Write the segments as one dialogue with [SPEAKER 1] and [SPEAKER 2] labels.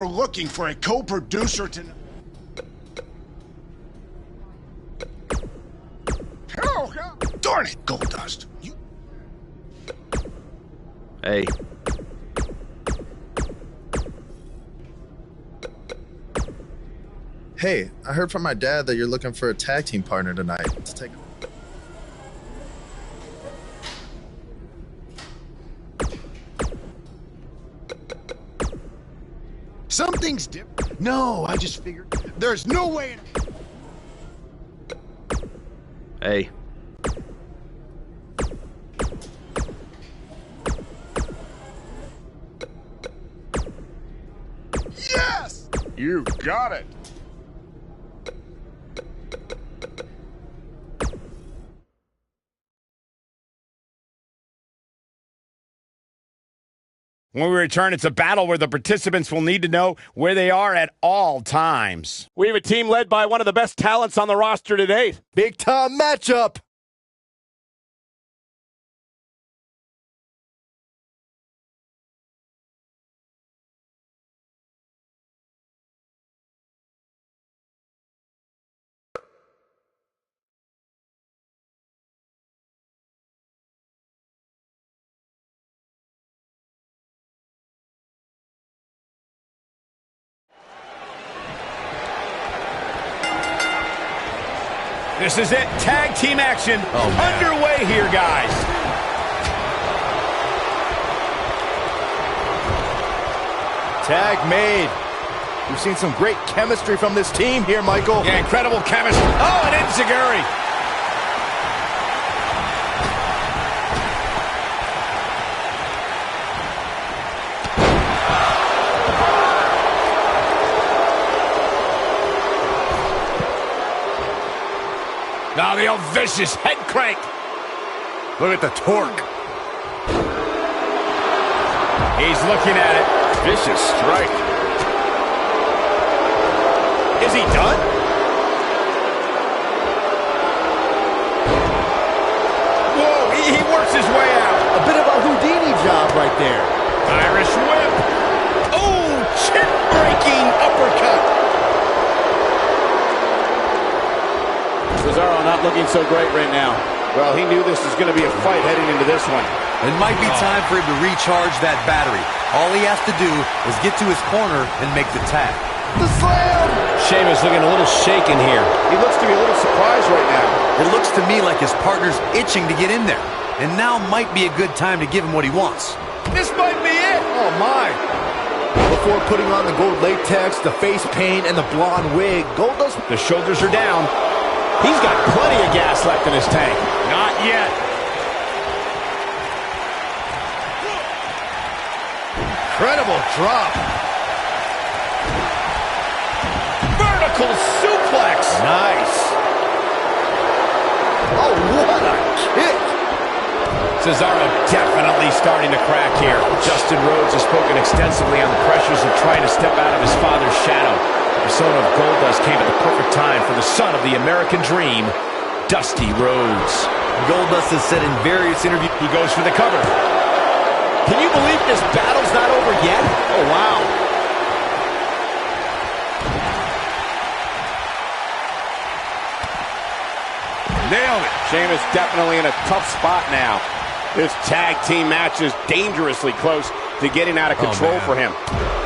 [SPEAKER 1] We're looking for a co-producer tonight. Oh, God. Darn it, Goldust. You...
[SPEAKER 2] Hey.
[SPEAKER 3] Hey, I heard from my dad that you're looking for a tag team partner tonight. Let's take
[SPEAKER 1] Something's different. No, I just figured there's no way.
[SPEAKER 2] Hey.
[SPEAKER 1] Yes! You got it.
[SPEAKER 4] When we return, it's a battle where the participants will need to know where they are at all times. We have a team led by one of the best talents on the roster to date.
[SPEAKER 5] Big time matchup.
[SPEAKER 4] This is it. Tag team action underway here, guys.
[SPEAKER 5] Tag made. We've seen some great chemistry from this team here, Michael.
[SPEAKER 4] Yeah, incredible chemistry. Oh, and enziguri. Now the old vicious head crank.
[SPEAKER 5] Look at the torque.
[SPEAKER 4] He's looking at it.
[SPEAKER 5] Vicious strike.
[SPEAKER 4] Is he done? Whoa, he works his way out.
[SPEAKER 5] A bit of a Houdini job right there.
[SPEAKER 4] Irish whip. Oh, chin-breaking uppercut.
[SPEAKER 6] Cesaro not looking so great right now.
[SPEAKER 4] Well, he knew this was going to be a fight heading into this one.
[SPEAKER 7] It might be time for him to recharge that battery. All he has to do is get to his corner and make the tag.
[SPEAKER 5] The slam!
[SPEAKER 6] Sheamus looking a little shaken here.
[SPEAKER 4] He looks to be a little surprised right now.
[SPEAKER 7] It looks to me like his partner's itching to get in there. And now might be a good time to give him what he wants.
[SPEAKER 4] This might be it.
[SPEAKER 5] Oh, my. Before putting on the gold latex, the face paint, and the blonde wig, Goldust...
[SPEAKER 4] The shoulders are down. He's got plenty of gas left in his tank. Not yet.
[SPEAKER 5] Incredible drop.
[SPEAKER 4] Vertical suplex.
[SPEAKER 5] Nice. Oh, what a kick.
[SPEAKER 4] Cesaro definitely starting to crack here. Justin Rhodes has spoken extensively on the pressures of trying to step out of his father's shadow. The persona of Goldust came at the perfect time for the son of the American Dream, Dusty Rhodes.
[SPEAKER 7] Goldust has said in various interviews...
[SPEAKER 4] He goes for the cover. Can you believe this battle's not over yet? Oh, wow. Nailed it. Sheamus definitely in a tough spot now. This tag team match is dangerously close to getting out of control for him.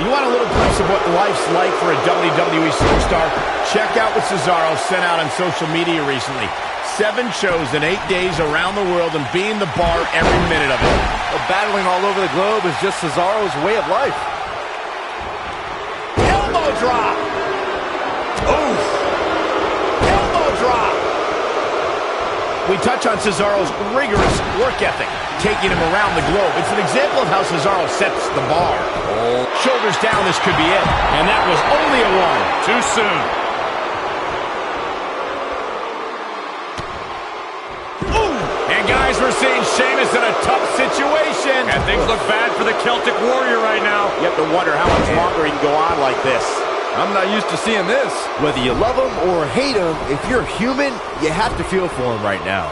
[SPEAKER 4] You want a little glimpse of what life's like for a WWE superstar? Check out what Cesaro sent out on social media recently. 7 shows in 8 days around the world and being the bar every minute of it.
[SPEAKER 5] Well, battling all over the globe is just Cesaro's way of life.
[SPEAKER 4] Elbow drop. Oof. Elbow drop. We touch on Cesaro's rigorous work ethic, taking him around the globe. It's an example of how Cesaro sets the bar. Oh. Shoulders down, this could be it. And that was only a 1. Too soon. And guys, we're seeing Sheamus in a tough situation. And things look bad for the Celtic Warrior right now. You have to wonder how much longer he can go on like this.
[SPEAKER 5] I'm not used to seeing this. Whether you love him or hate him, if you're human, you have to feel for him right now.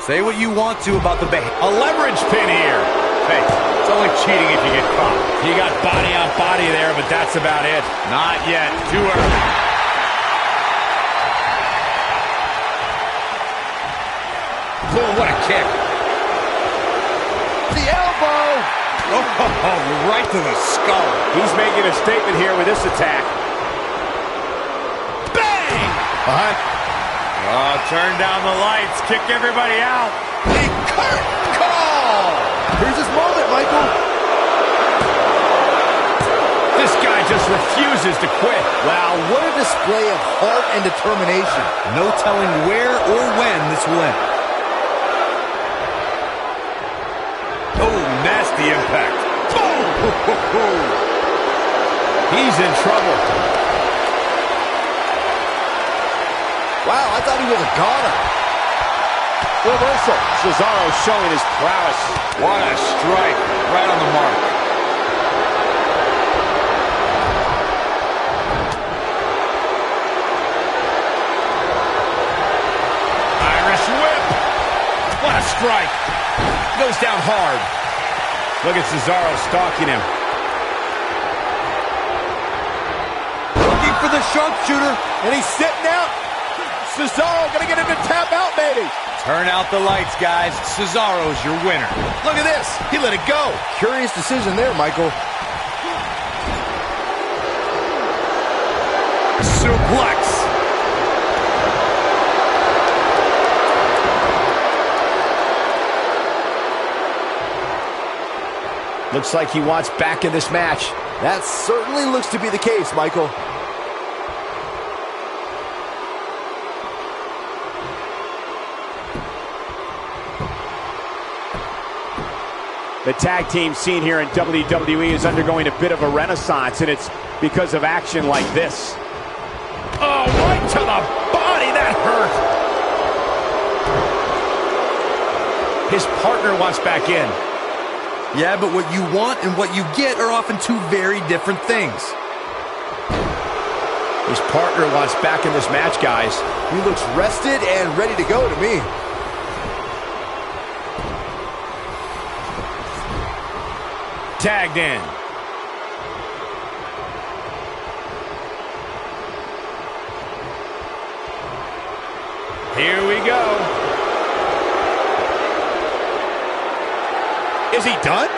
[SPEAKER 7] Say what you want to about the behavior.
[SPEAKER 4] A leverage pin here.
[SPEAKER 7] Hey, it's only cheating if you get caught.
[SPEAKER 6] He got body on body there, but that's about it.
[SPEAKER 7] Not yet. Too early.
[SPEAKER 6] Boom, what a kick.
[SPEAKER 7] The elbow. Oh, right to the skull.
[SPEAKER 4] He's making a statement here with this attack.
[SPEAKER 7] Bang! Oh, turn down the lights. Kick everybody out.
[SPEAKER 5] A curtain call! Here's his moment, Michael.
[SPEAKER 6] This guy just refuses to quit.
[SPEAKER 5] Wow, what a display of heart and determination.
[SPEAKER 7] No telling where or when this will end. Oh, nasty impact. Boom!
[SPEAKER 6] He's in trouble.
[SPEAKER 5] Wow, I thought he was a goner.
[SPEAKER 4] Reversal. Cesaro showing his prowess.
[SPEAKER 7] What a strike. Right on the mark.
[SPEAKER 6] Irish whip. What a strike. Goes down hard. Look at Cesaro stalking him.
[SPEAKER 5] Looking for the sharpshooter, and he's sitting out. Cesaro gonna get him to tap out, maybe.
[SPEAKER 7] Turn out the lights, guys. Cesaro's your winner.
[SPEAKER 5] Look at this. He let it go. Curious decision there, Michael.
[SPEAKER 7] Suplex.
[SPEAKER 6] Looks like he wants back in this match.
[SPEAKER 5] That certainly looks to be the case, Michael.
[SPEAKER 4] The tag team scene here in WWE is undergoing a bit of a renaissance, and it's because of action like this.
[SPEAKER 6] Oh, right to the body. That hurt. His partner wants back in.
[SPEAKER 7] Yeah, but what you want and what you get are often two very different things.
[SPEAKER 6] His partner wants back in this match, guys.
[SPEAKER 5] He looks rested and ready to go to me.
[SPEAKER 6] Tagged in. Here we go.
[SPEAKER 5] Is he done?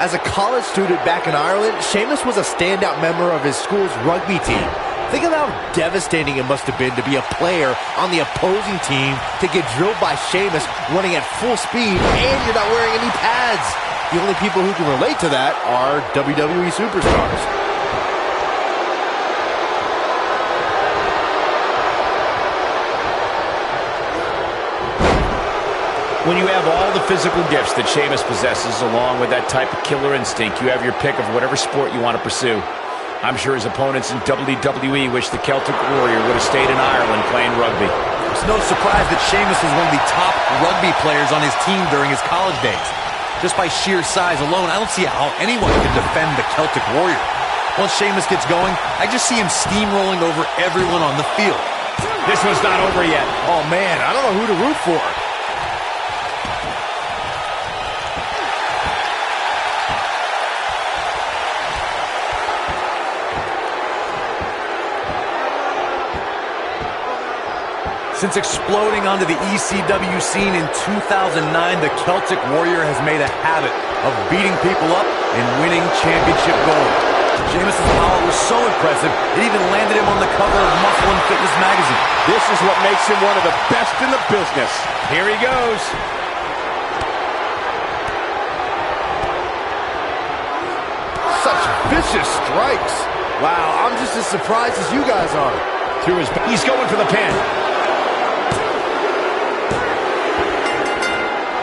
[SPEAKER 5] As a college student back in Ireland, Sheamus was a standout member of his school's rugby team. Think of how devastating it must have been to be a player on the opposing team to get drilled by Sheamus running at full speed and you're not wearing any pads. The only people who can relate to that are WWE superstars.
[SPEAKER 6] When you have all the physical gifts that Sheamus possesses, along with that type of killer instinct, you have your pick of whatever sport you want to pursue. I'm sure his opponents in WWE wish the Celtic Warrior would have stayed in Ireland playing rugby.
[SPEAKER 7] It's no surprise that Sheamus was one of the top rugby players on his team during his college days. Just by sheer size alone, I don't see how anyone can defend the Celtic Warrior. Once Sheamus gets going, I just see him steamrolling over everyone on the field.
[SPEAKER 6] This one's not over yet.
[SPEAKER 5] Oh man, I don't know who to root for. Since exploding onto the ECW scene in 2009, the Celtic Warrior has made a habit of beating people up and winning championship gold. Sheamus' power was so impressive, it even landed him on the cover of Muscle and Fitness magazine.
[SPEAKER 4] This is what makes him one of the best in the business.
[SPEAKER 6] Here he goes.
[SPEAKER 5] Such vicious strikes. Wow, I'm just as surprised as you guys are.
[SPEAKER 6] Through his back. He's going for the pin.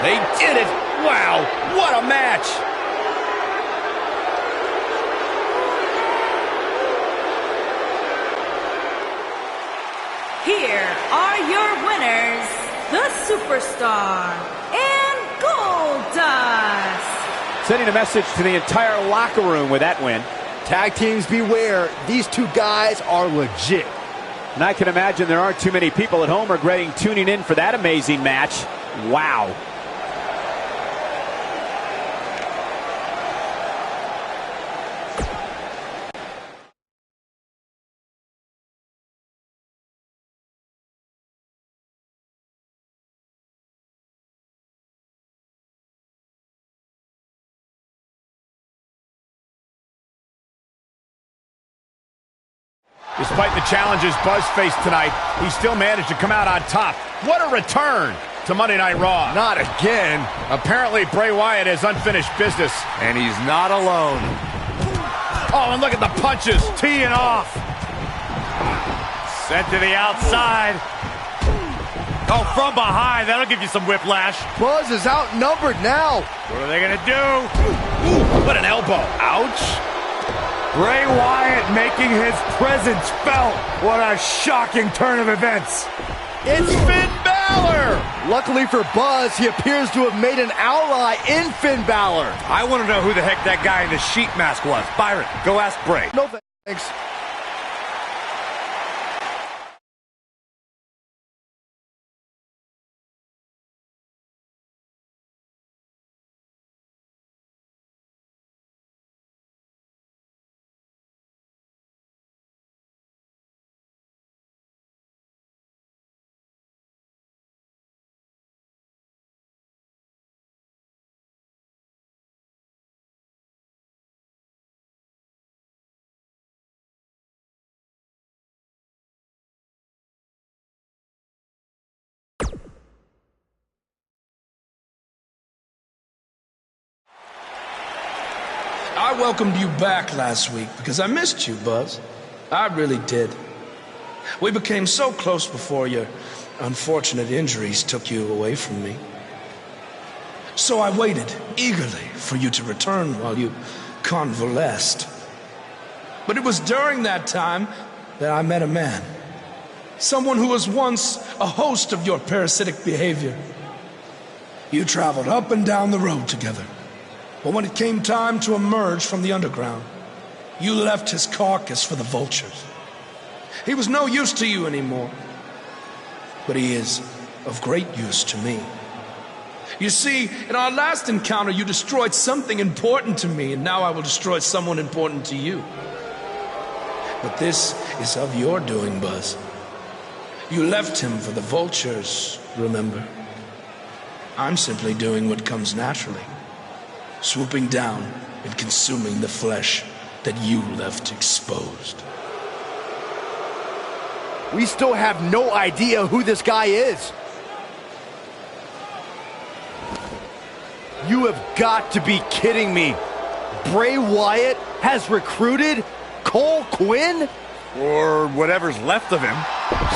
[SPEAKER 6] They did it! Wow, what a match!
[SPEAKER 2] Here are your winners, the Superstar and Goldust.
[SPEAKER 4] Sending a message to the entire locker room with that win.
[SPEAKER 5] Tag teams beware, these two guys are legit.
[SPEAKER 4] And I can imagine there aren't too many people at home regretting tuning in for that amazing match. Wow. Despite the challenges Buzz faced tonight, he still managed to come out on top. What a return to Monday Night Raw.
[SPEAKER 5] Not again.
[SPEAKER 4] Apparently, Bray Wyatt has unfinished business.
[SPEAKER 5] And he's not alone.
[SPEAKER 4] Oh, and look at the punches.
[SPEAKER 5] Teeing off. Sent to the outside. Oh, from behind. That'll give you some whiplash.
[SPEAKER 3] Buzz is outnumbered now.
[SPEAKER 5] What are they going to do?
[SPEAKER 4] Ooh, what an elbow.
[SPEAKER 5] Ouch. Bray Wyatt making his presence felt. What a shocking turn of events.
[SPEAKER 3] It's Finn Balor. Luckily for Buzz, he appears to have made an ally in Finn Balor.
[SPEAKER 5] I want to know who the heck that guy in the sheep mask was. Byron, go ask Bray.
[SPEAKER 3] No thanks.
[SPEAKER 8] I welcomed you back last week because I missed you, Buzz. I really did. We became so close before your unfortunate injuries took you away from me. So I waited eagerly for you to return while you convalesced. But it was during that time that I met a man. Someone who was once a host of your parasitic behavior. You traveled up and down the road together. But when it came time to emerge from the underground, you left his carcass for the vultures. He was no use to you anymore, but he is of great use to me. You see, in our last encounter, you destroyed something important to me, and now I will destroy someone important to you. But this is of your doing, Buzz. You left him for the vultures, remember? I'm simply doing what comes naturally. Swooping down and consuming the flesh that you left exposed.
[SPEAKER 5] We still have no idea who this guy is. You have got to be kidding me. Bray Wyatt has recruited Cole Quinn? Or whatever's left of him.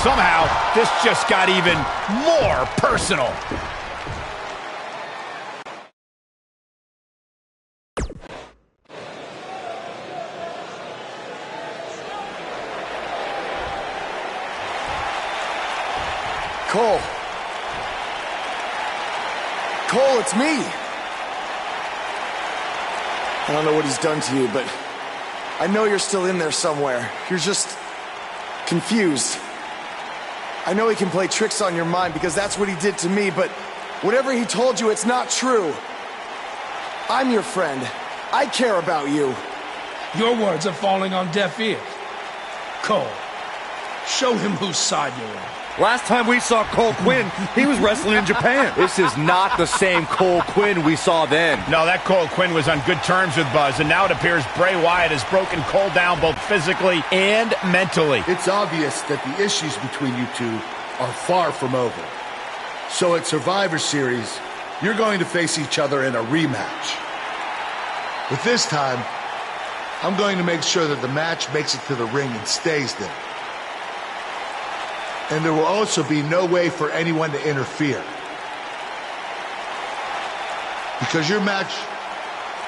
[SPEAKER 4] Somehow, this just got even more personal.
[SPEAKER 1] Cole. Cole, it's me. I don't know what he's done to you, but I know you're still in there somewhere. You're just confused. I know he can play tricks on your mind because that's what he did to me, but whatever he told you, it's not true. I'm your friend. I care about you.
[SPEAKER 8] Your words are falling on deaf ears. Cole, show him whose side you're on.
[SPEAKER 5] Last time we saw Cole Quinn, he was wrestling in Japan. This is not the same Cole Quinn we saw then.
[SPEAKER 4] No, that Cole Quinn was on good terms with Buzz, and now it appears Bray Wyatt has broken Cole down both physically and mentally.
[SPEAKER 9] It's obvious that the issues between you two are far from over. So at Survivor Series, you're going to face each other in a rematch. But this time, I'm going to make sure that the match makes it to the ring and stays there. And there will also be no way for anyone to interfere. Because your match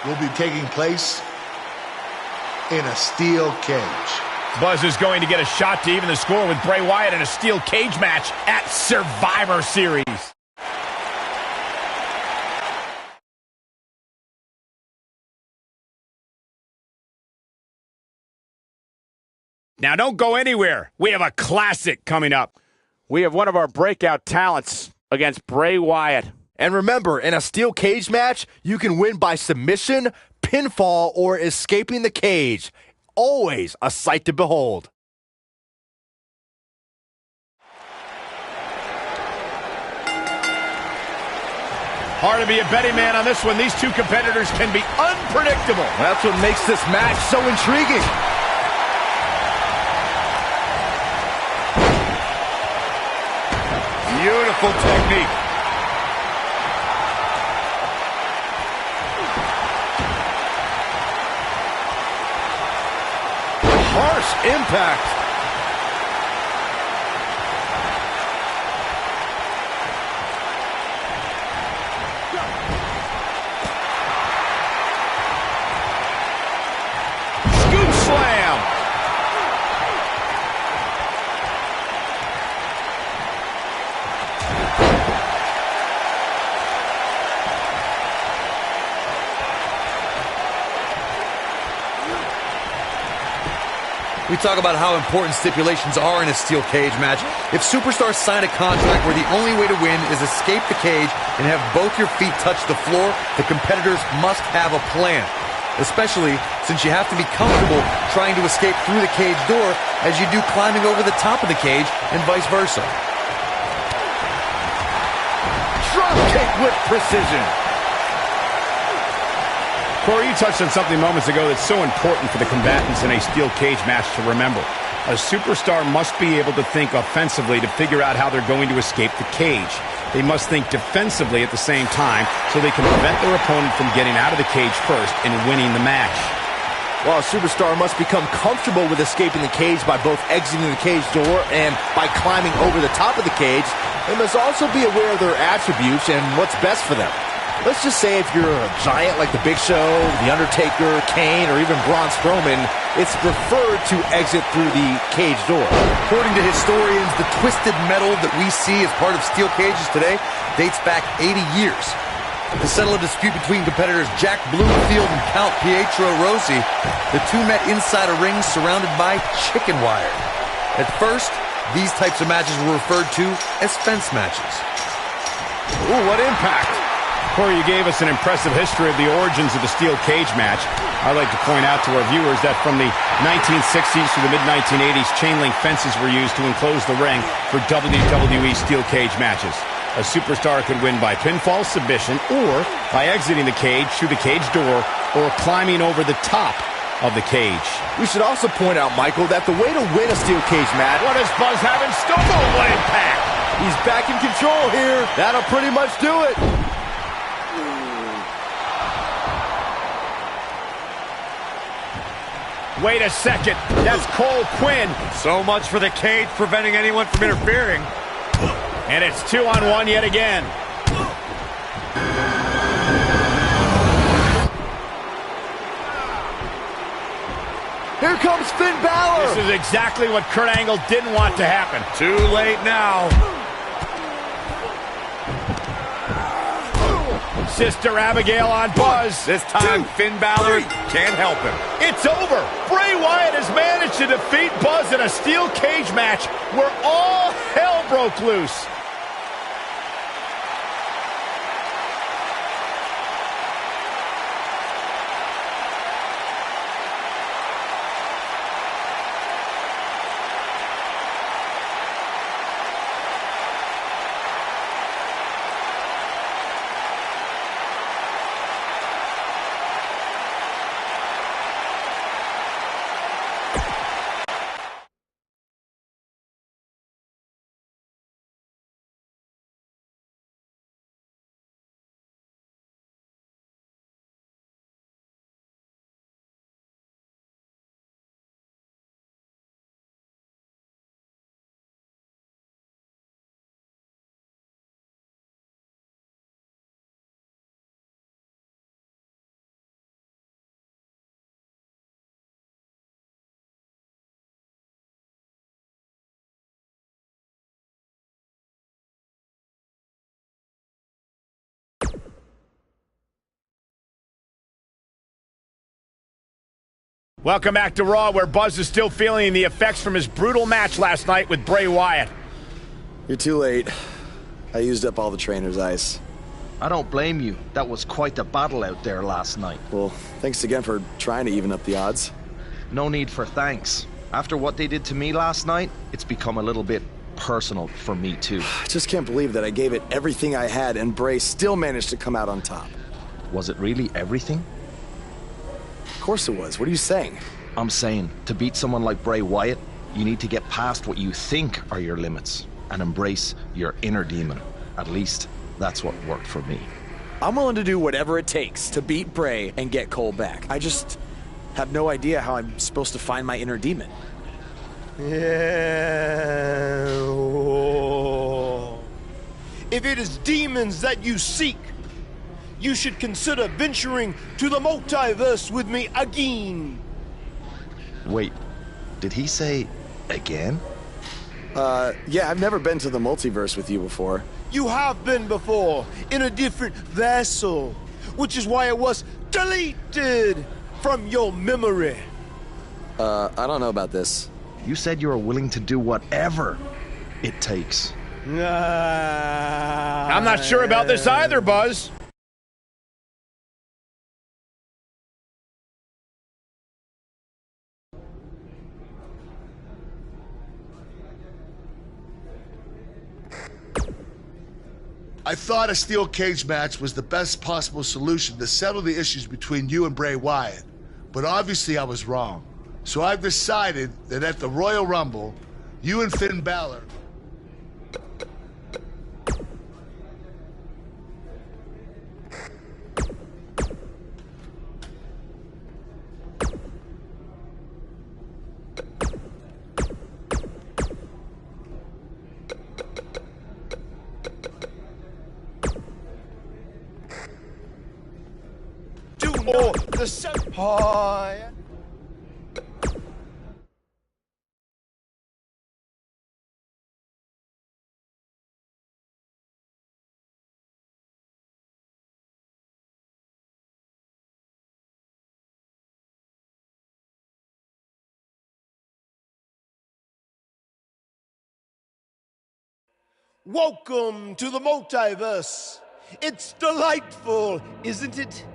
[SPEAKER 9] will be taking place in a steel cage.
[SPEAKER 4] Buzz is going to get a shot to even the score with Bray Wyatt in a steel cage match at Survivor Series. Now, don't go anywhere. We have a classic coming up. We have one of our breakout talents against Bray Wyatt.
[SPEAKER 5] And remember, in a steel cage match, you can win by submission, pinfall, or escaping the cage. Always a sight to behold.
[SPEAKER 4] Hard to be a betting man on this one. These two competitors can be unpredictable.
[SPEAKER 5] That's what makes this match so intriguing.
[SPEAKER 6] Beautiful technique.
[SPEAKER 3] Harsh impact.
[SPEAKER 6] Scoop slam.
[SPEAKER 7] We talk about how important stipulations are in a steel cage match. If superstars sign a contract where the only way to win is escape the cage and have both your feet touch the floor, the competitors must have a plan. Especially since you have to be comfortable trying to escape through the cage door as you do climbing over the top of the cage and vice versa.
[SPEAKER 3] Drop kick with precision.
[SPEAKER 6] Corey, you touched on something moments ago that's so important for the combatants in a steel cage match to remember. A superstar must be able to think offensively to figure out how they're going to escape the cage. They must think defensively at the same time so they can prevent their opponent from getting out of the cage first and winning the match.
[SPEAKER 5] While a superstar must become comfortable with escaping the cage by both exiting the cage door and by climbing over the top of the cage, they must also be aware of their attributes and what's best for them. Let's just say if you're a giant like The Big Show, The Undertaker, Kane, or even Braun Strowman, it's preferred to exit through the cage door.
[SPEAKER 7] According to historians, the twisted metal that we see as part of steel cages today dates back 80 years. To settle a dispute between competitors Jack Bloomfield and Count Pietro Rossi, the two met inside a ring surrounded by chicken wire. At first, these types of matches were referred to as fence matches.
[SPEAKER 6] Ooh, what impact! Corey, you gave us an impressive history of the origins of the steel cage match. I'd like to point out to our viewers that from the 1960s to the mid-1980s, chain link fences were used to enclose the ring for WWE steel cage matches. A superstar could win by pinfall submission or by exiting the cage through the cage door or climbing over the top of the cage.
[SPEAKER 5] We should also point out, Michael, that the way to win a steel cage match...
[SPEAKER 6] What does Buzz have in store? Oh, what impact!
[SPEAKER 5] He's back in control here. That'll pretty much do it.
[SPEAKER 6] Wait a second, that's Cole Quinn.
[SPEAKER 3] So much for the cage preventing anyone from interfering.
[SPEAKER 6] And it's 2-on-1 yet again.
[SPEAKER 3] Here comes Finn Balor.
[SPEAKER 6] This is exactly what Kurt Angle didn't want to happen.
[SPEAKER 3] Too late now.
[SPEAKER 6] Sister Abigail on Buzz.
[SPEAKER 3] This time, Finn Balor can't help him.
[SPEAKER 6] It's over. Bray Wyatt has managed to defeat Buzz in a steel cage match where all hell broke loose. Welcome back to Raw, where Buzz is still feeling the effects from his brutal match last night with Bray Wyatt.
[SPEAKER 1] You're too late. I used up all the trainer's ice.
[SPEAKER 10] I don't blame you. That was quite a battle out there last night.
[SPEAKER 1] Well, thanks again for trying to even up the odds.
[SPEAKER 10] No need for thanks. After what they did to me last night, it's become a little bit personal for me too.
[SPEAKER 1] I just can't believe that I gave it everything I had and Bray still managed to come out on top.
[SPEAKER 10] Was it really everything?
[SPEAKER 1] Of course it was. What are you saying?
[SPEAKER 10] I'm saying, to beat someone like Bray Wyatt, you need to get past what you think are your limits. and embrace your inner demon. At least that's what worked for me.
[SPEAKER 3] I'm willing to do whatever it takes to beat Bray and get Cole back. I just have no idea how I'm supposed to find my inner demon.
[SPEAKER 11] Yeah. If it is demons that you seek, you should consider venturing to the multiverse with me again.
[SPEAKER 10] Wait, did he say again?
[SPEAKER 1] Yeah, I've never been to the multiverse with you before.
[SPEAKER 11] You have been before, in a different vessel, which is why it was deleted from your memory.
[SPEAKER 1] I don't know about this.
[SPEAKER 10] You said you were willing to do whatever it takes.
[SPEAKER 4] I'm not sure about this either, Buzz.
[SPEAKER 9] I thought a steel cage match was the best possible solution to settle the issues between you and Bray Wyatt. But obviously I was wrong. So I've decided that at the Royal Rumble, you and Finn Balor...
[SPEAKER 11] Or the Senpai. Welcome to the multiverse. It's delightful, isn't it?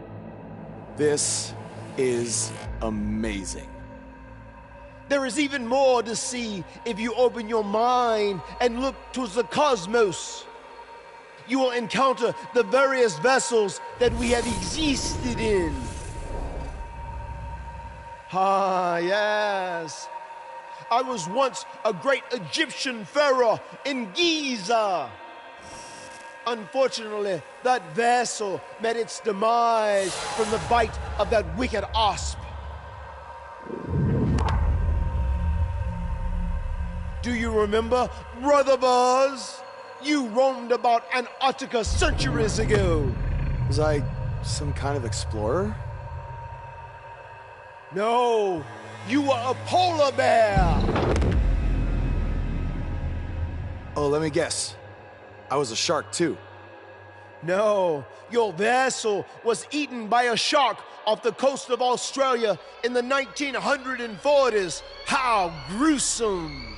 [SPEAKER 1] This is amazing.
[SPEAKER 11] There is even more to see if you open your mind and look towards the cosmos. You will encounter the various vessels that we have existed in. Ah, yes. I was once a great Egyptian pharaoh in Giza. Unfortunately, that vessel met its demise from the bite of that wicked asp. Do you remember, Brother Buzz? You roamed about Antarctica centuries ago.
[SPEAKER 1] Was I some kind of explorer?
[SPEAKER 11] No, you were a polar bear.
[SPEAKER 1] Oh, let me guess. I was a shark too.
[SPEAKER 11] No, your vessel was eaten by a shark off the coast of Australia in the 1940s. How gruesome!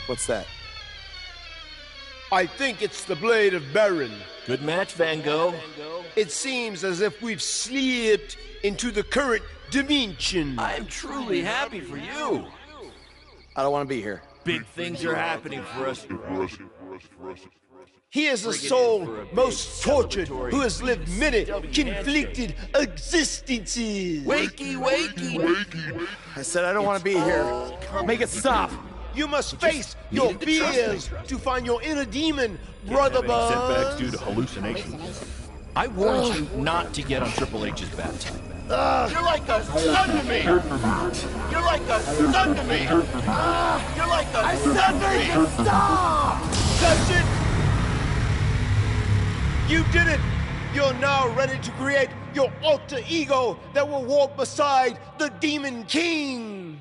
[SPEAKER 1] What's that?
[SPEAKER 11] I think it's the blade of Baron.
[SPEAKER 6] Good match, Van Gogh.
[SPEAKER 11] It seems as if we've slipped into the current dimension.
[SPEAKER 6] I'm truly happy for you.
[SPEAKER 1] I don't want to be here.
[SPEAKER 6] Big things are happening for us.
[SPEAKER 11] He is a soul most tortured who has lived many conflicted existences.
[SPEAKER 6] Wakey, wakey.
[SPEAKER 1] I said I don't want to be here. Make it stop.
[SPEAKER 11] You must face your fears to find your inner demon, Brother Buzz.
[SPEAKER 6] Setbacks due to hallucinations. I warned you not to get on Triple H's bad time.
[SPEAKER 11] You're like a son to me. You're like a son to me. You're like a I said make it stop. That's it. You did it. You're now ready to create your alter ego that will walk beside the Demon King.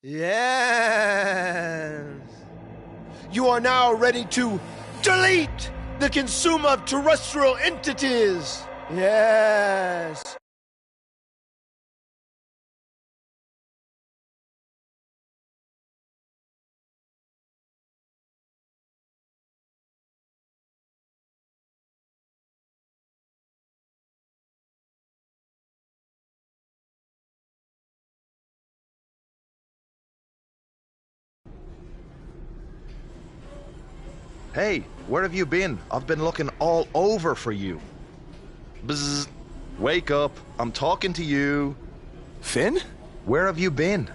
[SPEAKER 11] Yes. You are now ready to delete the consumer of terrestrial entities. Yes.
[SPEAKER 10] Hey, where have you been? I've been looking all over for you. Bzzz. Wake up. I'm talking to you.
[SPEAKER 1] Finn?
[SPEAKER 10] Where have you been?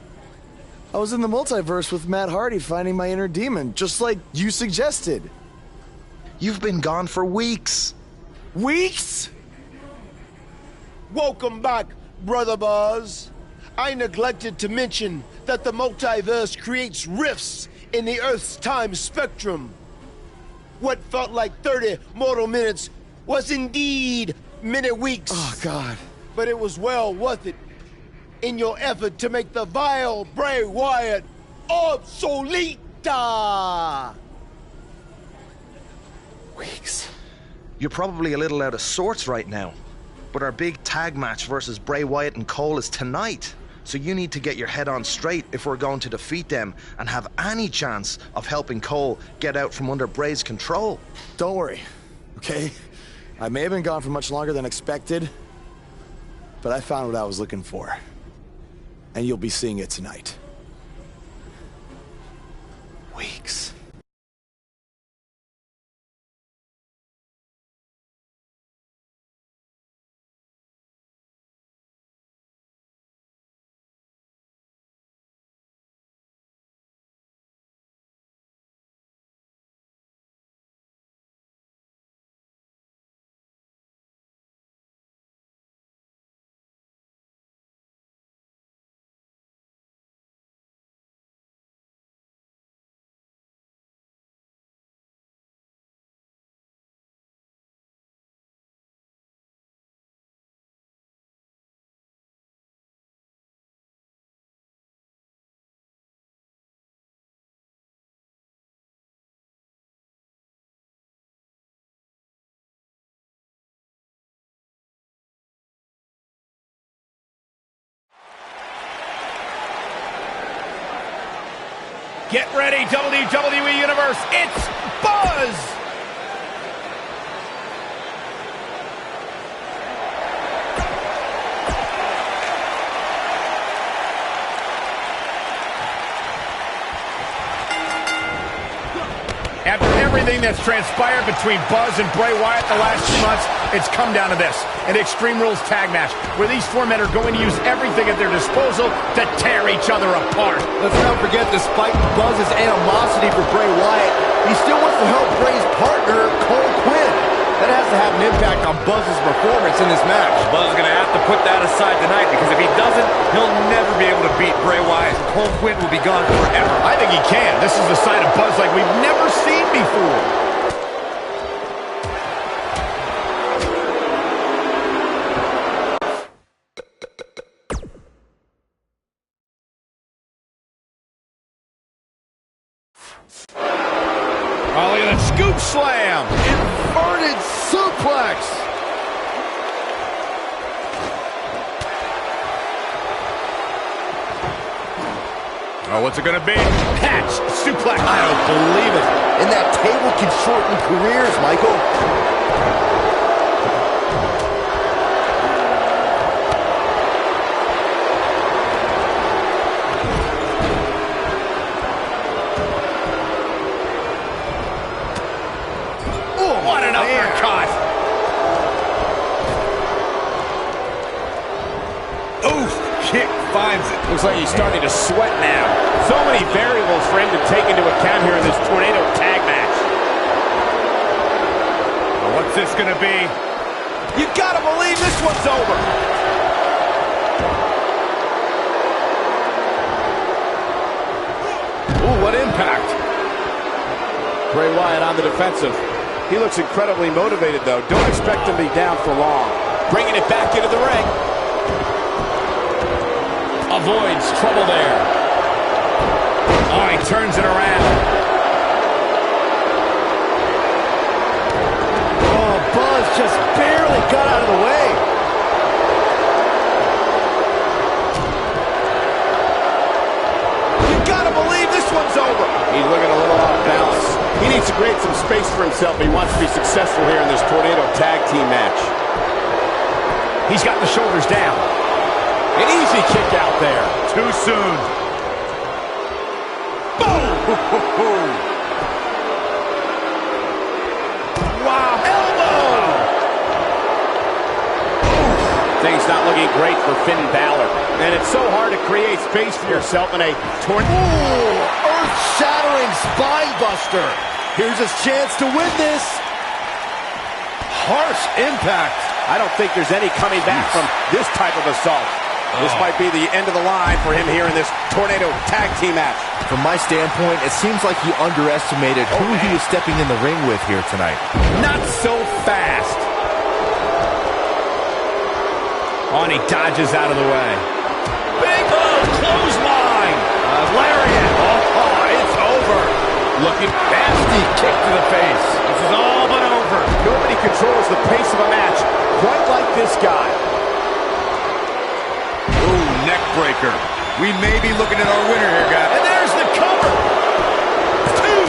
[SPEAKER 1] I was in the multiverse with Matt Hardy finding my inner demon, just like you suggested.
[SPEAKER 10] You've been gone for weeks.
[SPEAKER 1] Weeks?
[SPEAKER 11] Welcome back, Brother Buzz. I neglected to mention that the multiverse creates rifts in the Earth's time spectrum. What felt like 30 mortal minutes was indeed many weeks.
[SPEAKER 1] Oh, God.
[SPEAKER 11] But it was well worth it in your effort to make the vile Bray Wyatt obsolete.
[SPEAKER 1] Weeks.
[SPEAKER 10] You're probably a little out of sorts right now, but our big tag match versus Bray Wyatt and Cole is tonight. So you need to get your head on straight if we're going to defeat them and have any chance of helping Cole get out from under Bray's control.
[SPEAKER 1] Don't worry, okay? I may have been gone for much longer than expected, but I found what I was looking for. And you'll be seeing it tonight. Weeks.
[SPEAKER 6] Get ready, WWE Universe. It's Buzz! After everything that's transpired between Buzz and Bray Wyatt the last 2 months, it's come down to this, an Extreme Rules tag match, where these four men are going to use everything at their disposal to tear each other apart.
[SPEAKER 5] Let's not forget, despite Buzz's animosity for Bray Wyatt, he still wants to help Bray's partner, Cole Quinn. That has to have an impact on Buzz's performance in this match.
[SPEAKER 7] Buzz is going to have to put that aside tonight, because if he doesn't, he'll never be able to beat Bray Wyatt. Cole Quinn will be gone forever.
[SPEAKER 6] I think he can. This is the side of Buzz like we've never seen before. Oh, look at that scoop slam.
[SPEAKER 5] Inverted suplex.
[SPEAKER 6] Oh, what's it going to be? Patch suplex. I don't believe it.
[SPEAKER 5] And that table can shorten careers, Michael.
[SPEAKER 6] What an uppercut! Oof! Kick finds it. Looks like he's starting to sweat now. So many variables for him to take into account here in this tornado tag match. Well, what's this going to be? You gotta believe this one's over. Ooh, what impact! Bray Wyatt on the defensive. He looks incredibly motivated, though. Don't expect him to be down for long. Bringing it back into the ring. Avoids trouble there. Oh, he turns it around.
[SPEAKER 5] Oh, Buzz just barely got out of the way.
[SPEAKER 6] You gotta believe this one's over. He's looking a little off balance. He needs to create some space for himself if he wants to be successful here in this tornado tag team match. He's got the shoulders down. An easy kick out there. Too soon. Boom!
[SPEAKER 4] Things not looking great for Finn Balor. And it's so hard to create space for yourself in a tornado.
[SPEAKER 5] Ooh, earth-shattering spine buster. Here's his chance to win this. Harsh impact.
[SPEAKER 4] I don't think there's any coming back from this type of assault. This might be the end of the line for him here in this tornado tag team match. From my standpoint, it seems like he underestimated who he was stepping in the ring with here tonight.
[SPEAKER 6] Not so fast. Oh, and he dodges out of the way. Big clothesline. Lariat. Oh, it's over. Looking nasty kick to the face. This is all but over.
[SPEAKER 4] Nobody controls the pace of a match quite like this guy.
[SPEAKER 7] Ooh, neck breaker. We may be looking at our winner here, guys.
[SPEAKER 6] And there's the cover. 2.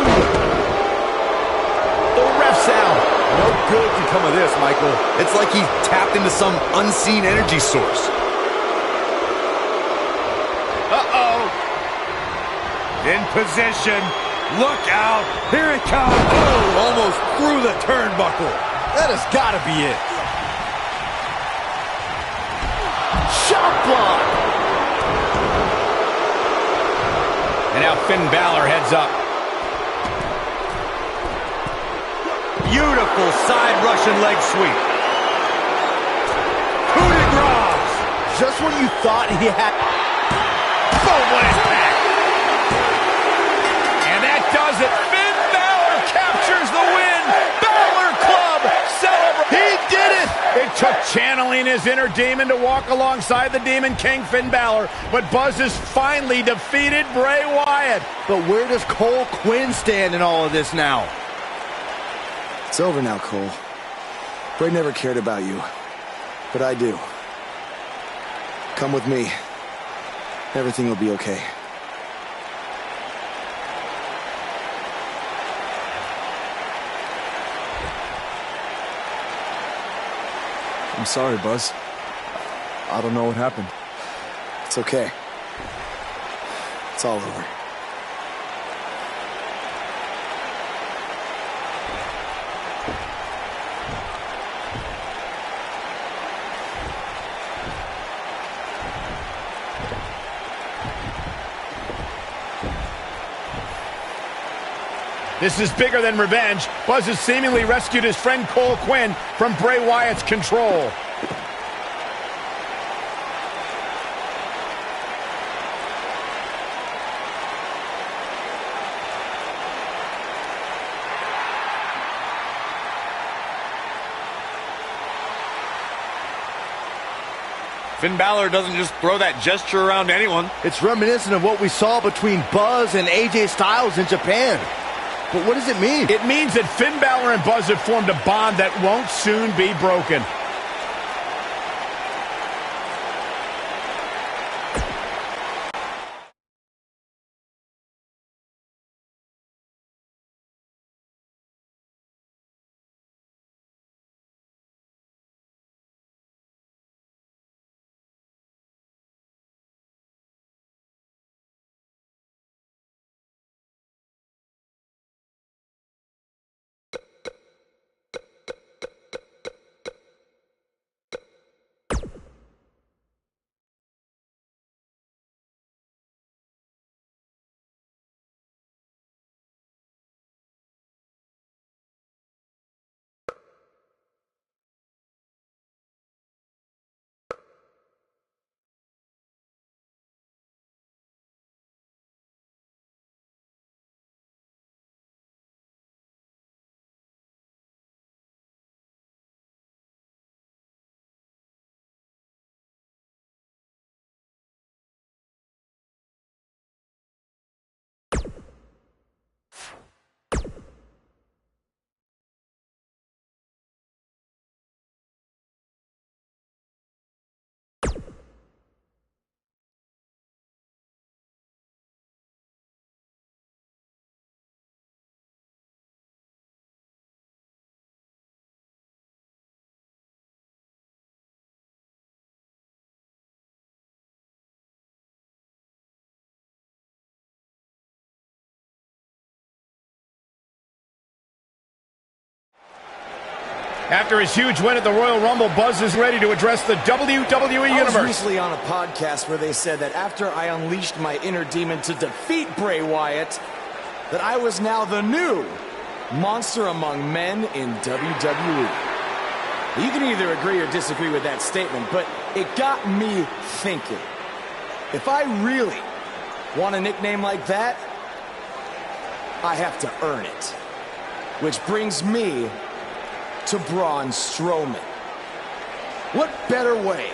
[SPEAKER 6] The ref's out.
[SPEAKER 7] No good can come of this, Michael. It's like he tapped into some unseen energy source.
[SPEAKER 6] Uh-oh.
[SPEAKER 7] In position. Look out. Here it comes. Oh, almost through the turnbuckle.
[SPEAKER 5] That has got to be it. Shot block.
[SPEAKER 6] And now Finn Balor heads up.
[SPEAKER 7] Beautiful side Russian leg sweep. Coup de grace.
[SPEAKER 5] Just when you thought he had...
[SPEAKER 6] Boom, what impact. And that does it. Finn Balor captures the win. Balor Club celebrate. He did it. It took channeling his inner demon to walk alongside the Demon King, Finn Balor. But Buzz has finally defeated Bray Wyatt.
[SPEAKER 5] But where does Cole Quinn stand in all of this now?
[SPEAKER 1] It's over now, Cole. Bray never cared about you, but I do. Come with me. Everything will be okay. I'm sorry, Buzz. I don't know what happened. It's okay. It's all over.
[SPEAKER 6] This is bigger than revenge. Buzz has seemingly rescued his friend Cole Quinn from Bray Wyatt's control.
[SPEAKER 7] Finn Balor doesn't just throw that gesture around to anyone.
[SPEAKER 5] It's reminiscent of what we saw between Buzz and AJ Styles in Japan. But what does it mean?
[SPEAKER 6] It means that Finn Balor and Buzz have formed a bond that won't soon be broken. After his huge win at the Royal Rumble, Buzz is ready to address the WWE Universe.
[SPEAKER 3] I was recently on a podcast where they said that after I unleashed my inner demon to defeat Bray Wyatt, that I was now the new monster among men in WWE. You can either agree or disagree with that statement, but it got me thinking. If I really want a nickname like that, I have to earn it. Which brings me to Braun Strowman. What better way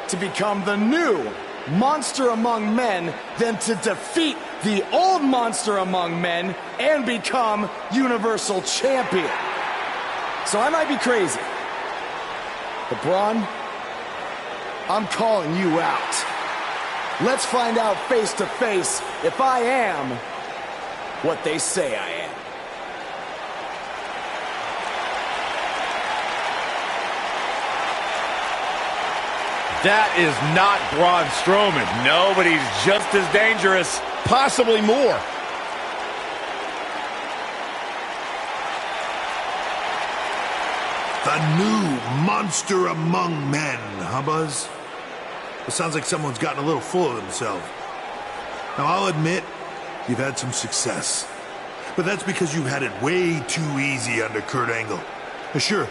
[SPEAKER 3] to become the new monster among men than to defeat the old monster among men and become Universal Champion? So I might be crazy, but Braun, I'm calling you out. Let's find out face to face if I am what they say I am.
[SPEAKER 5] That is not Braun Strowman. No, but he's just as dangerous.
[SPEAKER 4] Possibly more.
[SPEAKER 9] The new monster among men, huh, Buzz? It sounds like someone's gotten a little full of themselves. Now, I'll admit, you've had some success. But that's because you've had it way too easy under Kurt Angle. Now, sure,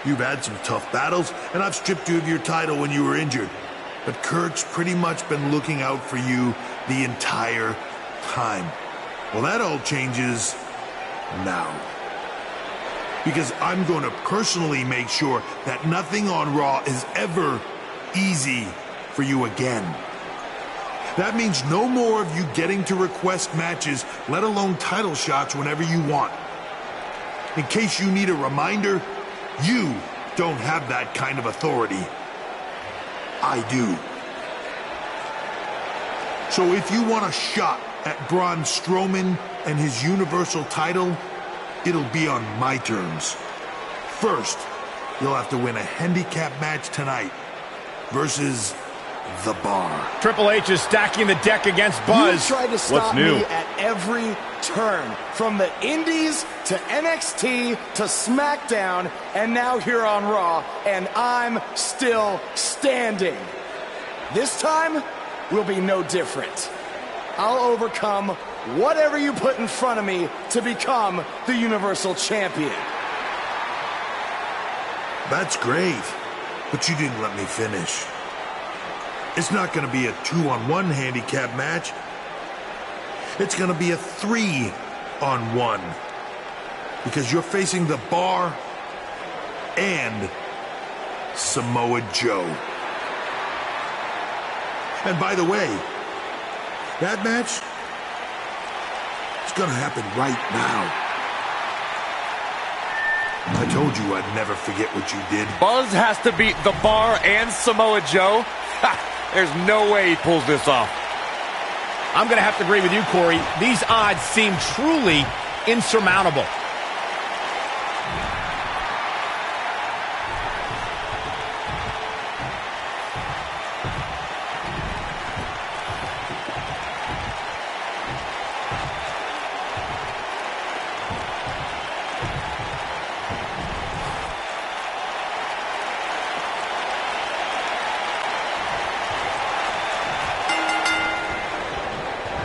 [SPEAKER 9] you've had some tough battles, and I've stripped you of your title when you were injured. But Kurt's pretty much been looking out for you the entire time. Well, that all changes now. Because I'm going to personally make sure that nothing on Raw is ever easy for you again. That means no more of you getting to request matches, let alone title shots whenever you want. In case you need a reminder, you don't have that kind of authority. I do. So if you want a shot at Braun Strowman and his Universal title, it'll be on my terms. First, you'll have to win a handicap match tonight versus The Bar.
[SPEAKER 6] Triple H is stacking the deck against Buzz.
[SPEAKER 3] You tried to stop me at every turn, from the Indies to NXT to SmackDown, and now here on Raw, and I'm still standing. This time will be no different. I'll overcome whatever you put in front of me to become the Universal Champion.
[SPEAKER 9] That's great, but you didn't let me finish. It's not going to be a 2-on-1 handicap match. It's going to be a 3-on-1. Because you're facing The Bar and Samoa Joe. And by the way, that match is going to happen right now. I told you I'd never forget what you did.
[SPEAKER 5] Buzz has to beat The Bar and Samoa Joe? Ha! There's no way he pulls this off.
[SPEAKER 6] I'm going to have to agree with you, Corey. These odds seem truly insurmountable.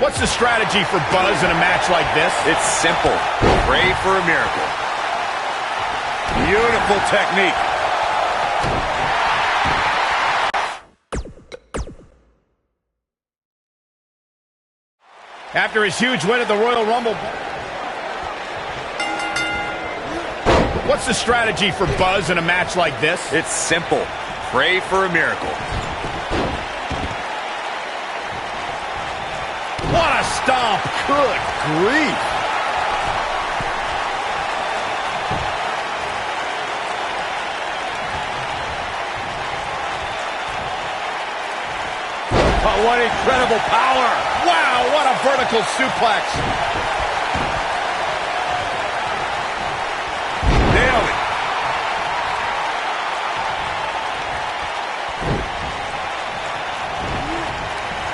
[SPEAKER 6] What's the strategy for Buzz in a match like this?
[SPEAKER 5] It's simple. Pray for a miracle. Beautiful technique.
[SPEAKER 6] After his huge win at the Royal Rumble, what's the strategy for Buzz in a match like this?
[SPEAKER 5] It's simple. Pray for a miracle.
[SPEAKER 6] What a stomp! Good grief!
[SPEAKER 5] Oh, what incredible power!
[SPEAKER 6] Wow, what a vertical suplex!
[SPEAKER 5] Nailed it!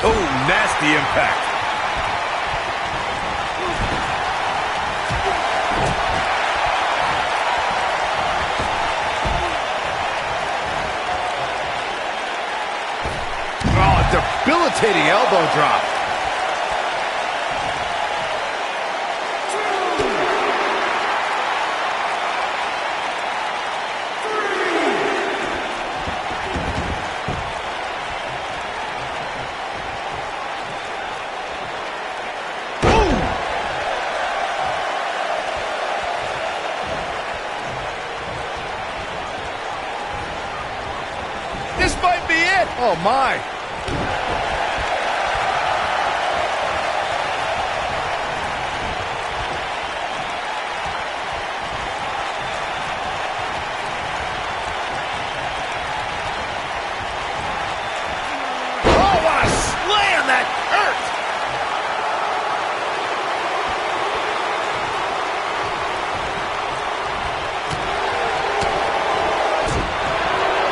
[SPEAKER 5] Oh, nasty impact!
[SPEAKER 7] Oh, debilitating elbow drop.
[SPEAKER 6] This might be it.
[SPEAKER 7] Oh, my.
[SPEAKER 6] Oh, what a slam. That hurt.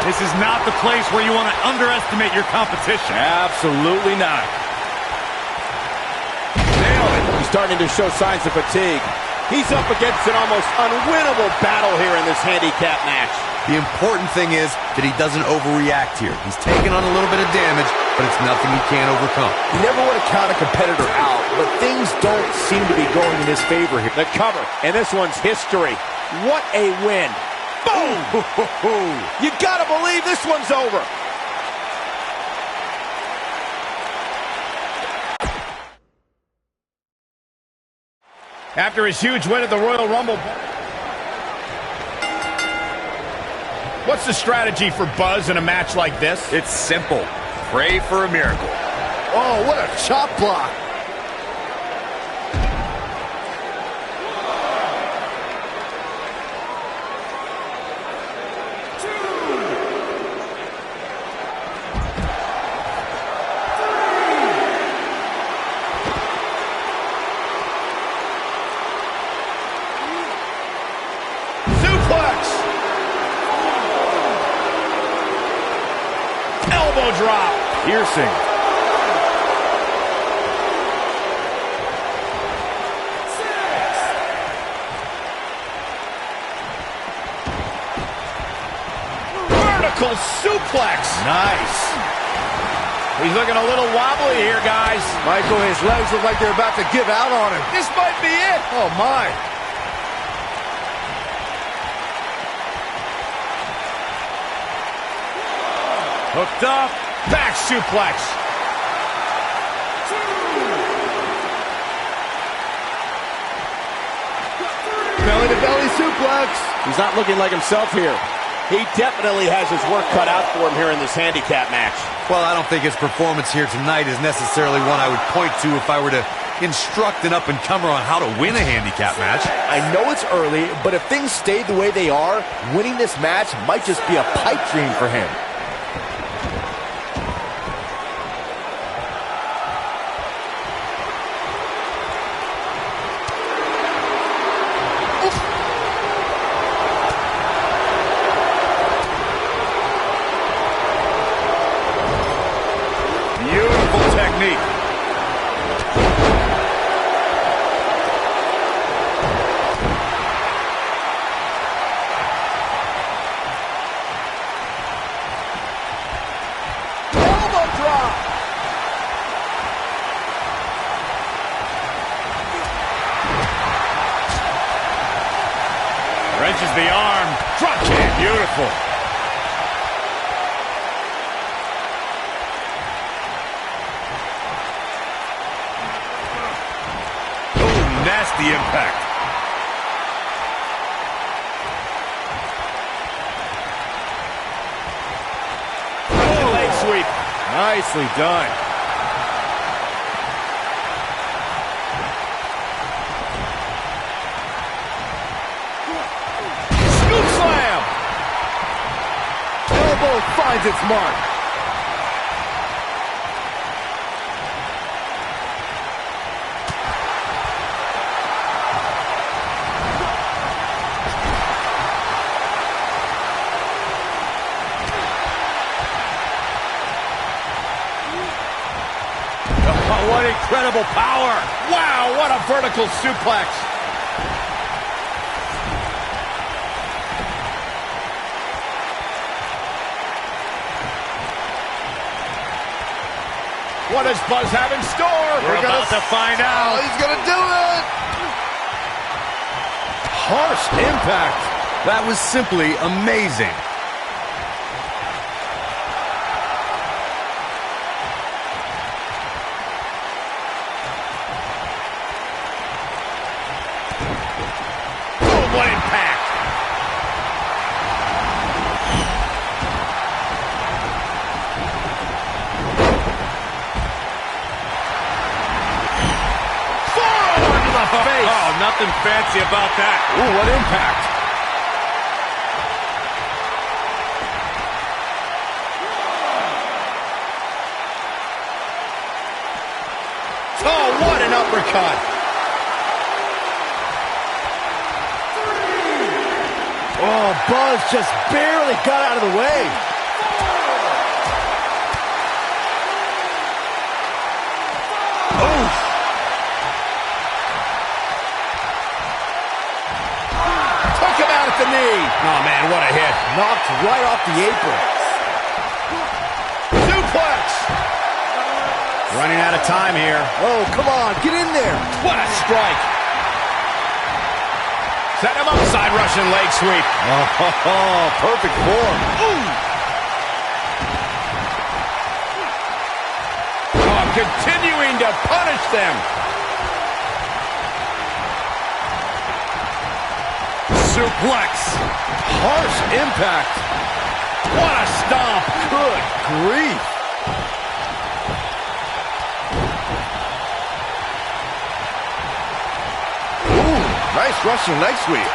[SPEAKER 7] This is not the place where you want to underestimate your competition. Absolutely not.
[SPEAKER 4] Nailed it. He's starting to show signs of fatigue. He's up against an almost unwinnable battle here in this handicap match.
[SPEAKER 7] The important thing is that he doesn't overreact here. He's taken on a little bit of damage, but it's nothing he can't overcome.
[SPEAKER 5] You never want to count a competitor out, but things don't seem to be going in his favor here.
[SPEAKER 4] The cover, and this one's history. What a win. Boom! You gotta believe this one's over.
[SPEAKER 6] After his huge win at the Royal Rumble, what's the strategy for Buzz in a match like this?
[SPEAKER 7] It's simple. Pray for a miracle. Oh, what a chop block.
[SPEAKER 6] Elbow drop.
[SPEAKER 7] Piercing.
[SPEAKER 6] Vertical suplex.
[SPEAKER 7] Nice.
[SPEAKER 6] He's looking a little wobbly here, guys.
[SPEAKER 7] Michael, his legs look like they're about to give out on him.
[SPEAKER 6] This might be it.
[SPEAKER 7] Oh, my. Hooked up.
[SPEAKER 6] Back suplex.
[SPEAKER 7] Belly-to-belly suplex.
[SPEAKER 4] He's not looking like himself here. He definitely has his work cut out for him here in this handicap match.
[SPEAKER 7] Well, I don't think his performance here tonight is necessarily one I would point to if I were to instruct an up-and-comer on how to win a handicap match.
[SPEAKER 5] I know it's early, but if things stay the way they are, winning this match might just be a pipe dream for him.
[SPEAKER 7] Beautiful technique.
[SPEAKER 4] Elbow drop.
[SPEAKER 7] Wrenches the arm. Drop kick. Beautiful. Nasty impact.
[SPEAKER 6] Leg sweep.
[SPEAKER 7] Nicely done.
[SPEAKER 6] Scoop slam.
[SPEAKER 7] Elbow finds its mark. Oh, what incredible power.
[SPEAKER 6] Wow, what a vertical suplex. What does Buzz have in store? We're about to find out.
[SPEAKER 5] He's gonna do it!
[SPEAKER 7] Harsh impact. That was simply amazing.
[SPEAKER 6] Oh, what impact!
[SPEAKER 7] Face. Oh, nothing fancy about that. Ooh, what impact.
[SPEAKER 6] Oh, what an uppercut.
[SPEAKER 5] Oh, Buzz just barely got out of the way.
[SPEAKER 6] The knee. Oh, man, what a hit.
[SPEAKER 5] Knocked right off the apron.
[SPEAKER 6] Suplex. Running out of time here.
[SPEAKER 5] Oh, come on, get in there.
[SPEAKER 6] What a strike. Set him up. Side Russian leg sweep.
[SPEAKER 5] Oh, perfect form.
[SPEAKER 6] Oh, continuing to punish them.
[SPEAKER 7] Suplex. Harsh impact.
[SPEAKER 6] What a stomp.
[SPEAKER 5] Good grief.
[SPEAKER 7] Ooh, nice Russian leg sweep.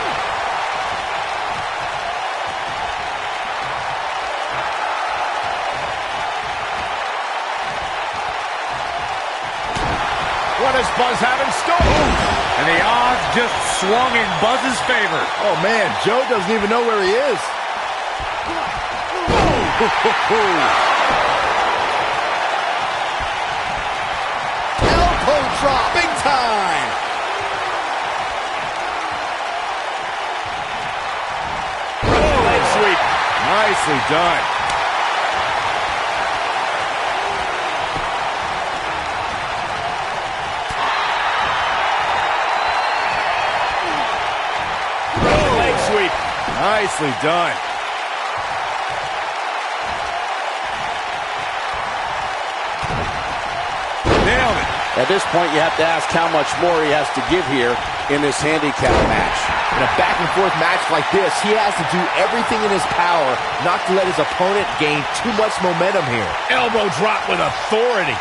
[SPEAKER 6] What does Buzz have in store?
[SPEAKER 7] And the odds just swung in Buzz's favor.
[SPEAKER 5] Oh, man, Joe doesn't even know where he is. Elbow drop, big time.
[SPEAKER 6] Leg sweep.
[SPEAKER 7] Nicely done. Nicely done.
[SPEAKER 6] Nailed it.
[SPEAKER 4] At this point, you have to ask how much more he has to give here in this handicap match.
[SPEAKER 5] In a back-and-forth match like this, he has to do everything in his power not to let his opponent gain too much momentum here.
[SPEAKER 6] Elbow drop with authority.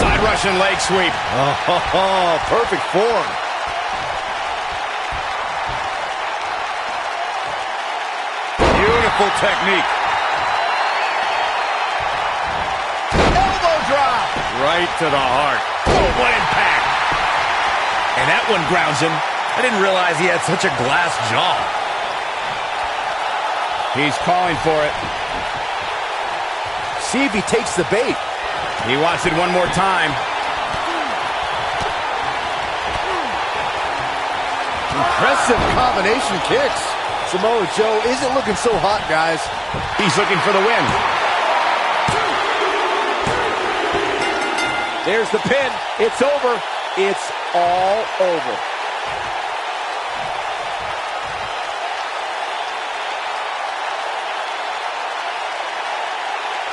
[SPEAKER 6] Side Russian leg sweep.
[SPEAKER 5] Oh, perfect form.
[SPEAKER 7] Beautiful technique.
[SPEAKER 6] Elbow drop.
[SPEAKER 7] Right to the heart.
[SPEAKER 6] Oh, what impact.
[SPEAKER 7] And that one grounds him. I didn't realize he had such a glass jaw.
[SPEAKER 6] He's calling for it.
[SPEAKER 5] See if he takes the bait.
[SPEAKER 6] He wants it one more time.
[SPEAKER 5] Impressive combination kicks. Samoa Joe isn't looking so hot, guys.
[SPEAKER 6] He's looking for the win.
[SPEAKER 4] There's the pin. It's over. It's all over.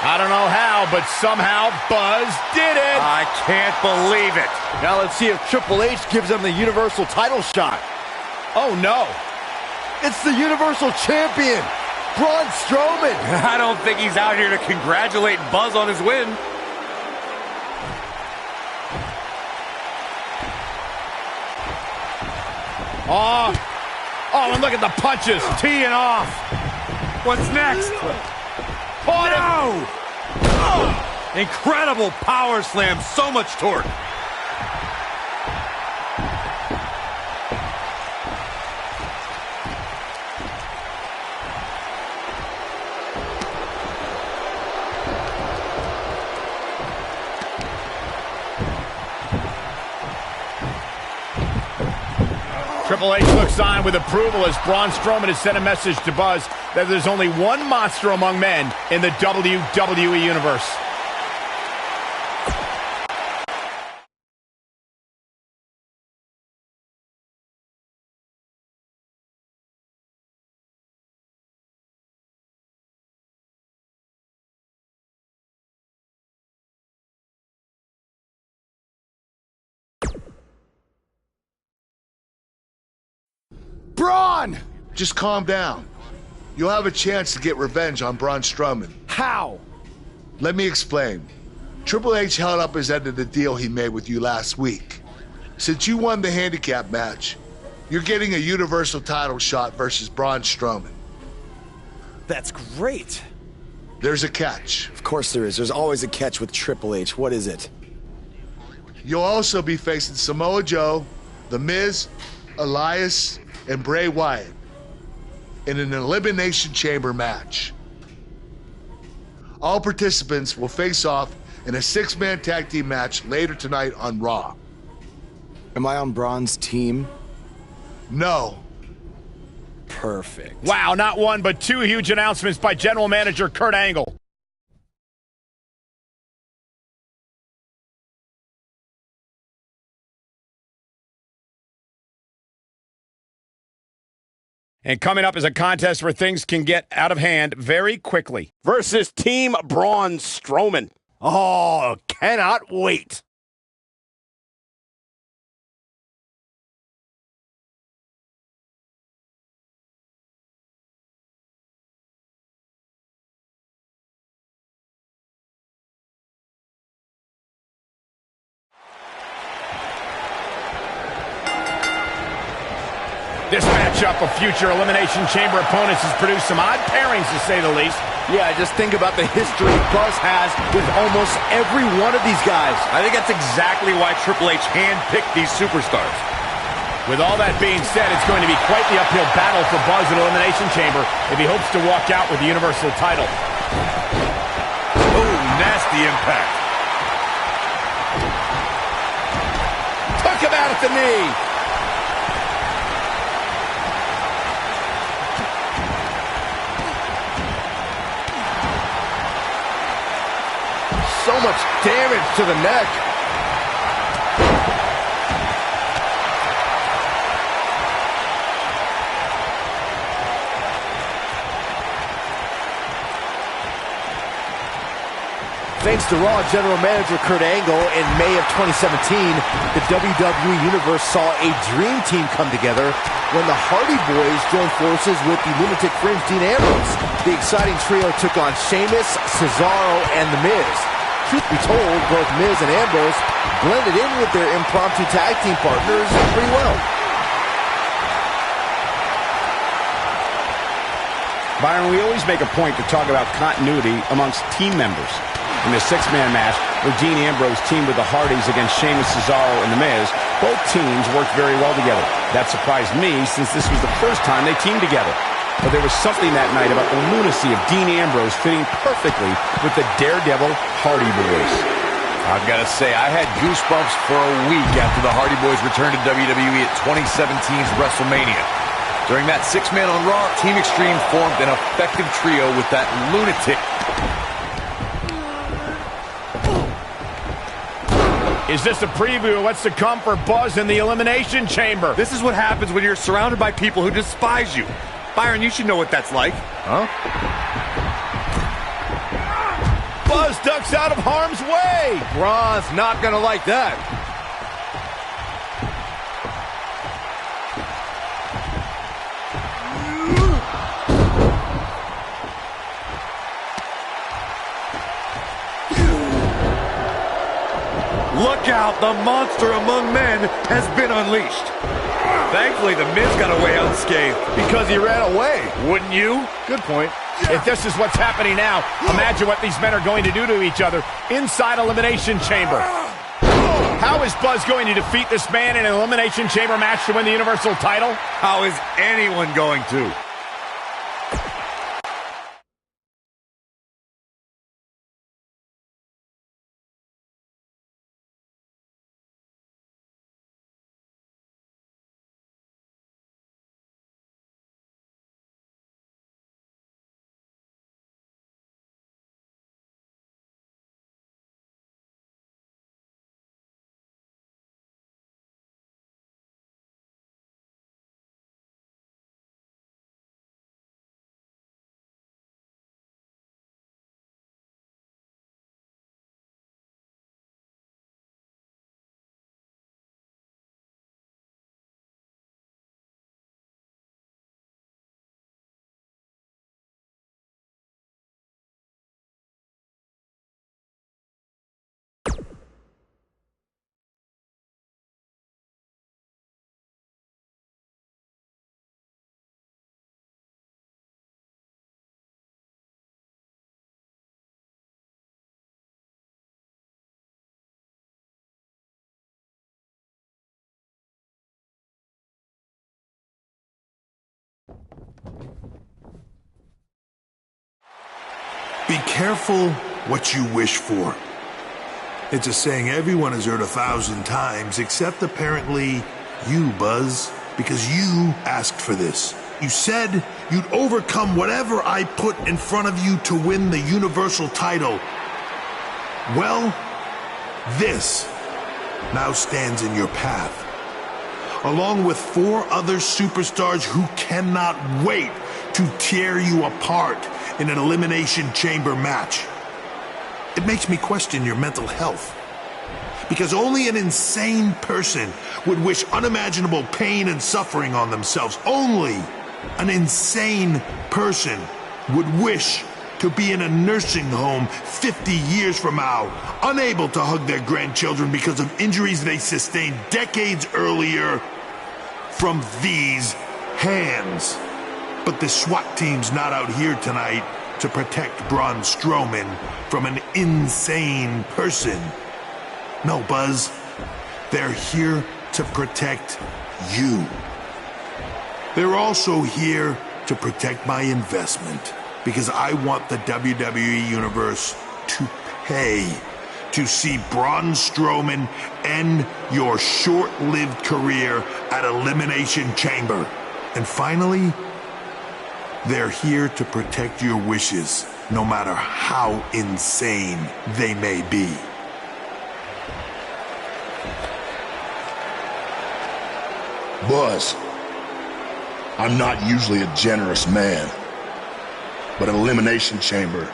[SPEAKER 6] I don't know how, but somehow Buzz did it.
[SPEAKER 7] I can't believe it.
[SPEAKER 5] Now let's see if Triple H gives him the Universal title shot.
[SPEAKER 6] Oh, no.
[SPEAKER 5] It's the Universal Champion, Braun Strowman.
[SPEAKER 7] I don't think he's out here to congratulate Buzz on his win.
[SPEAKER 6] Oh, and look at the punches teeing off.
[SPEAKER 7] What's next?
[SPEAKER 6] No!
[SPEAKER 7] Incredible power slam, so much torque.
[SPEAKER 6] Triple H looks on with approval as Braun Strowman has sent a message to Buzz that there's only one monster among men in the WWE Universe.
[SPEAKER 1] Braun!
[SPEAKER 9] Just calm down. You'll have a chance to get revenge on Braun Strowman.
[SPEAKER 1] How?
[SPEAKER 9] Let me explain. Triple H held up his end of the deal he made with you last week. Since you won the handicap match, you're getting a Universal title shot versus Braun Strowman.
[SPEAKER 3] That's great.
[SPEAKER 9] There's a catch.
[SPEAKER 1] Of course there is. There's always a catch with Triple H. What is it?
[SPEAKER 9] You'll also be facing Samoa Joe, The Miz, Elias, and Bray Wyatt in an Elimination Chamber match. All participants will face off in a 6-man tag team match later tonight on Raw.
[SPEAKER 1] Am I on Braun's team?
[SPEAKER 9] No.
[SPEAKER 1] Perfect.
[SPEAKER 6] Wow, not one, but two huge announcements by General Manager Kurt Angle. And coming up is a contest where things can get out of hand very quickly.
[SPEAKER 4] Versus Team Braun Strowman.
[SPEAKER 5] Oh, cannot wait.
[SPEAKER 6] This matchup of future Elimination Chamber opponents has produced some odd pairings, to say the least.
[SPEAKER 5] Yeah, just think about the history Buzz has with almost every one of these guys.
[SPEAKER 7] I think that's exactly why Triple H handpicked these superstars.
[SPEAKER 6] With all that being said, it's going to be quite the uphill battle for Buzz in Elimination Chamber if he hopes to walk out with the Universal title.
[SPEAKER 7] Oh, nasty impact.
[SPEAKER 6] Took him out at the knee.
[SPEAKER 5] So much damage to the neck. Thanks to Raw General Manager Kurt Angle, in May of 2017, the WWE Universe saw a dream team come together when the Hardy Boys joined forces with the Lunatic Fringe Dean Ambrose. The exciting trio took on Sheamus, Cesaro, and The Miz. Truth be told, both Miz and Ambrose blended in with their impromptu tag team partners pretty well.
[SPEAKER 4] Byron, we always make a point to talk about continuity amongst team members. In the 6-man match, where Dean Ambrose teamed with the Hardys against Sheamus, Cesaro, and The Miz, both teams worked very well together. That surprised me, since this was the first time they teamed together. But there was something that night about the lunacy of Dean Ambrose fitting perfectly with the Daredevil Hardy Boys.
[SPEAKER 7] I've got to say, I had goosebumps for a week after the Hardy Boys returned to WWE at 2017's WrestleMania. During that 6-man on Raw, Team Extreme formed an effective trio with that lunatic.
[SPEAKER 6] Is this a preview of what's to come for Buzz in the Elimination Chamber?
[SPEAKER 7] This is what happens when you're surrounded by people who despise you. Byron, you should know what that's like.
[SPEAKER 5] Huh?
[SPEAKER 6] Buzz ducks out of harm's way.
[SPEAKER 5] Braun's not gonna like that.
[SPEAKER 7] Look out, the monster among men has been unleashed. Thankfully, The Miz got away unscathed.
[SPEAKER 5] Because he ran away.
[SPEAKER 7] Wouldn't you?
[SPEAKER 5] Good point.
[SPEAKER 6] If this is what's happening now, imagine what these men are going to do to each other inside Elimination Chamber. How is Buzz going to defeat this man in an Elimination Chamber match to win the Universal title?
[SPEAKER 7] How is anyone going to?
[SPEAKER 12] Be careful what you wish for. It's a saying everyone has heard 1,000 times, except apparently you, Buzz, because you asked for this. You said you'd overcome whatever I put in front of you to win the Universal title. Well, this now stands in your path, along with 4 other superstars who cannot wait to tear you apart in an Elimination Chamber match. It makes me question your mental health, because only an insane person would wish unimaginable pain and suffering on themselves. Only an insane person would wish to be in a nursing home 50 years from now, unable to hug their grandchildren because of injuries they sustained decades earlier from these hands. But the SWAT team's not out here tonight to protect Braun Strowman from an insane person. No, Buzz. They're here to protect you. They're also here to protect my investment, because I want the WWE Universe to pay to see Braun Strowman end your short-lived career at Elimination Chamber. And finally, they're here to protect your wishes, no matter how insane they may be.
[SPEAKER 9] Buzz, I'm not usually a generous man, but at Elimination Chamber,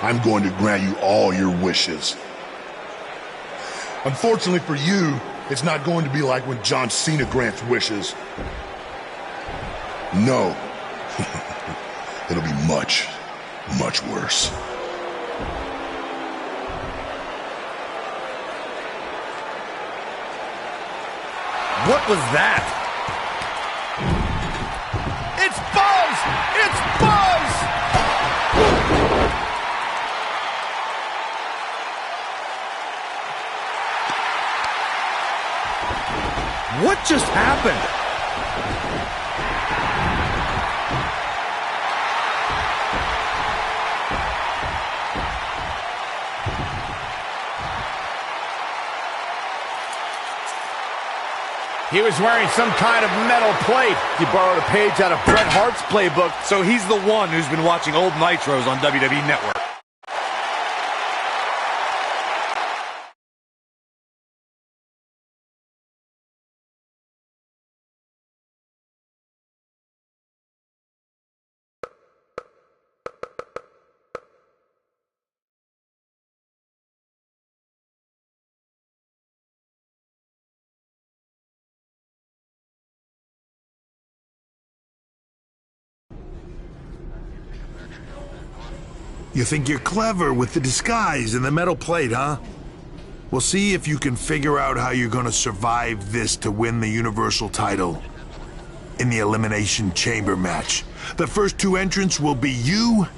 [SPEAKER 9] I'm going to grant you all your wishes. Unfortunately for you, it's not going to be like when John Cena grants wishes. No. It'll be much, much worse.
[SPEAKER 7] What was that? It's Buzz! It's Buzz! What just happened?
[SPEAKER 6] He was wearing some kind of metal plate.
[SPEAKER 5] He borrowed a page out of Bret Hart's playbook, so he's the one who's been watching old Nitros on WWE Network.
[SPEAKER 12] You think you're clever with the disguise and the metal plate, huh? We'll see if you can figure out how you're gonna survive this to win the Universal title in the Elimination Chamber match. The first 2 entrants will be you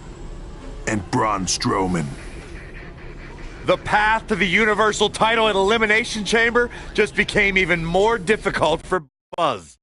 [SPEAKER 12] and Braun Strowman.
[SPEAKER 5] The path to the Universal title at Elimination Chamber just became even more difficult for Buzz.